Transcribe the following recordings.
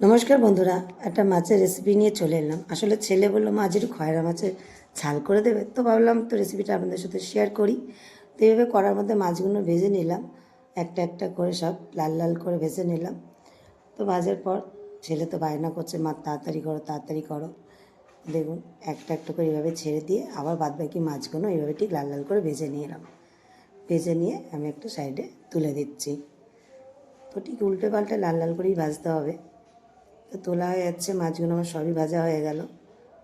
নমস্কার বন্ধুরা, একটা মাছের রেসিপি নিয়ে চলে এলাম। আসলে ছেলে বললো মা আজ একটু খয়রা মাছের ঝাল করে দেবে, তো ভাবলাম তো রেসিপিটা আপনাদের সাথে শেয়ার করি। তো এইভাবে কড়ার মধ্যে মাছগুলো ভেজে নিলাম, একটা একটা করে সব লাল লাল করে ভেজে নিলাম। তো ভাজার পর ছেলে তো বায়না করছে মা তাড়াতাড়ি করো তাড়াতাড়ি করো। দেখুন একটা একটা করে এইভাবে ছেড়ে দিয়ে আবার বাদবাকি মাছগুলো এইভাবে ঠিক লাল লাল করে ভেজে নিলাম। ভেজে নিয়ে আমি একটা সাইডে তুলে দিচ্ছি। তো ঠিক উল্টে পাল্টে লাল লাল করেই ভাজতে হবে। তো তোলা হয়ে যাচ্ছে, মাছগুলো আমার সবই ভাজা হয়ে গেল।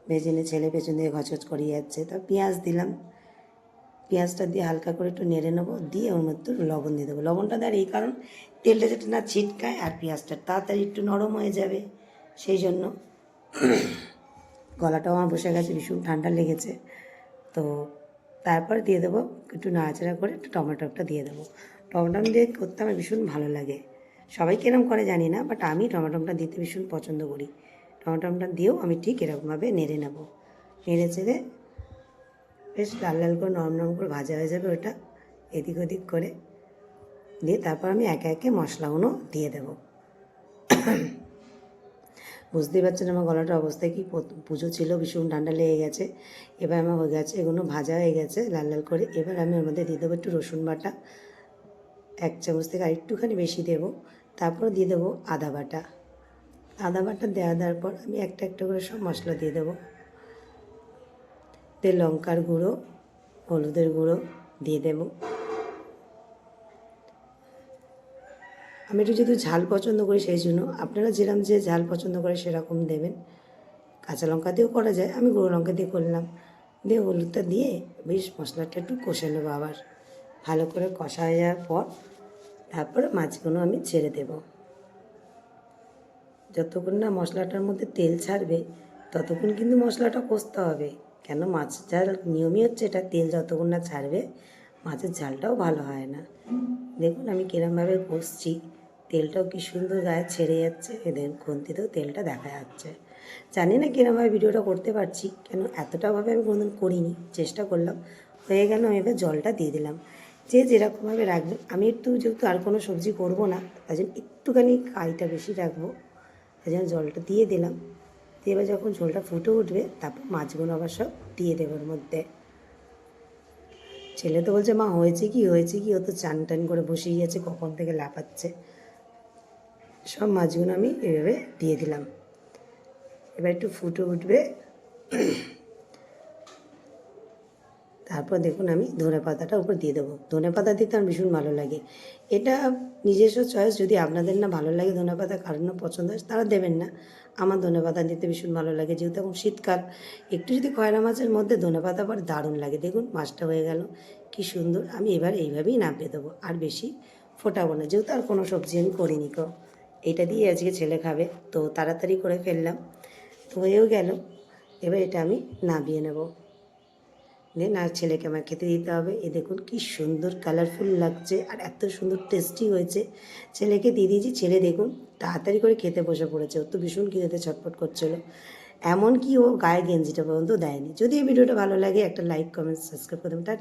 ভেজে নিয়ে ছেলে পেছন দিয়ে ঘচঘচ করিয়ে যাচ্ছে। তো পেঁয়াজ দিলাম, পেঁয়াজটা দিয়ে হালকা করে একটু নেড়ে নেবো, দিয়ে ওর মধ্যে লবণ দিয়ে দেবো। লবণটা দেওয়ার এই কারণ তেলটা যাতে না ছিটকায় আর পেঁয়াজটা তাড়াতাড়ি একটু নরম হয়ে যাবে, সেই জন্য। গলাটাও আমার বসে গেছে, ভীষণ ঠান্ডা লেগেছে। তো তারপর দিয়ে দেবো একটু নাড়াচাড়া করে একটু টমেটোটা দিয়ে দেবো। টমেটো দিয়ে করতে আমার ভীষণ ভালো লাগে। সবাই কিরম করে জানি না, বাট আমি টমেটোটা দিতে ভীষণ পছন্দ করি। টমেটোটা দিয়েও আমি ঠিক এরকমভাবে নেড়ে নেব। নেড়ে চেড়ে বেশ লাল লাল করে নরম নরম করে ভাজা হয়ে যাবে ওটা, এদিক ওদিক করে দিয়ে তারপর আমি একে একে মশলাগুলো দিয়ে দেবো। বুঝতেই পারছেন আমার গলাটার অবস্থা কি। পুজো ছিল, ভীষণ ঠান্ডা লেগে গেছে। এবার আমার হয়ে গেছে, এগুলো ভাজা হয়ে গেছে লাল লাল করে। এবার আমি ওর মধ্যে দিয়ে দেবো একটু রসুন বাটা, 1 চামচ থেকে আরেকটুখানি বেশি দেবো। তারপর দিয়ে দেবো আদা বাটা। আদা বাটা দেওয়ার পর আমি একটা একটা করে সব মশলা দিয়ে দেবো। দিয়ে লঙ্কার গুঁড়ো, হলুদের গুঁড়ো দিয়ে দেবো। আমি একটু যেহেতু ঝাল পছন্দ করি সেই জন্য, আপনারা যেরকম যে ঝাল পছন্দ করে সেরকম দেবেন। কাঁচা লঙ্কা দিয়েও করা যায়, আমি গুঁড়ো লঙ্কা দিয়ে করলাম। দিয়ে হলুদটা দিয়ে বেশ মশলাটা একটু কষে নেবো। আবার ভালো করে কষা হয়ে যাওয়ার পর তারপরে মাছগুলো আমি ছেড়ে দেবো। যতক্ষণ না মশলাটার মধ্যে তেল ছাড়বে ততক্ষণ কিন্তু মশলাটা কষতে হবে। কেন মাছ ঝাল নিয়মই হচ্ছে এটা, তেল যতক্ষণ না ছাড়বে মাছের ঝালটাও ভালো হয় না। দেখুন আমি কিরমভাবে কষছি, তেলটাও কি সুন্দর গায়ে ছেড়ে যাচ্ছে, এদের খুন্তিতেও তেলটা দেখা যাচ্ছে। জানি না কিরমভাবে ভিডিওটা করতে পারছি, কেন এতটাভাবে আমি কোনোদিন করিনি, চেষ্টা করলাম। হয়ে গেল, আমি এবার জলটা দিয়ে দিলাম। যে যেরকমভাবে রাখবেন, আমি একটু যেহেতু আর কোনো সবজি করবো না তাই জন্য একটুখানি কাইটা বেশি রাখবো, তাই জন্য জলটা দিয়ে দিলাম। দিয়ে এবার যখন ঝোলটা ফুটে উঠবে তারপর মাছগুলো আবার সব দিয়ে দেবো ওর মধ্যে। ছেলে তো বলছে মা হয়েছে কি হয়েছে কি, ও তো চান টান করে বসেই গেছে, কখন থেকে লাফাচ্ছে। সব মাছগুলো আমি এভাবে দিয়ে দিলাম। এবার একটু ফুটে উঠবে, তারপর দেখুন আমি ধনে পাতাটা উপর দিয়ে দেবো। ধনে পাতা দিতে আমার ভীষণ ভালো লাগে। এটা নিজস্ব চয়েস, যদি আপনাদের না ভালো লাগে ধনে পাতা, কারোর না পছন্দ হয় তারা দেবেন না। আমার ধনে পাতা দিতে ভীষণ ভালো লাগে, যেহেতু এখন শীতকাল। একটু যদি খয়রা মাছের মধ্যে ধনে পাতা পরে দারুণ লাগে। দেখুন মাছটা হয়ে গেল কি সুন্দর। আমি এবার এইভাবেই নামিয়ে দেবো, আর বেশি ফোটাবো না, যেহেতু আর কোনো সবজি আমি করিনি কো। এইটা দিয়ে আজকে ছেলে খাবে, তো তাড়াতাড়ি করে ফেললাম। তো হয়েও গেল। এবার এটা আমি নামিয়ে নেব। দেন আর ছেলেকে আমার খেতে দিতে হবে। এ দেখুন কি সুন্দর কালারফুল লাগছে আর এত সুন্দর টেস্টি হয়েছে। ছেলেকে দিয়ে দিয়েছি, ছেলে দেখুন তাড়াতাড়ি করে খেতে বসে পড়েছে। ও তো ভীষণ খিদেতে ছটফট করছিল, এমনকি ও গায়ে গেঞ্জিটা পর্যন্ত দেয়নি। যদি এই ভিডিওটা ভালো লাগে একটা লাইক কমেন্ট সাবস্ক্রাইব করে দেবেন। টাটা।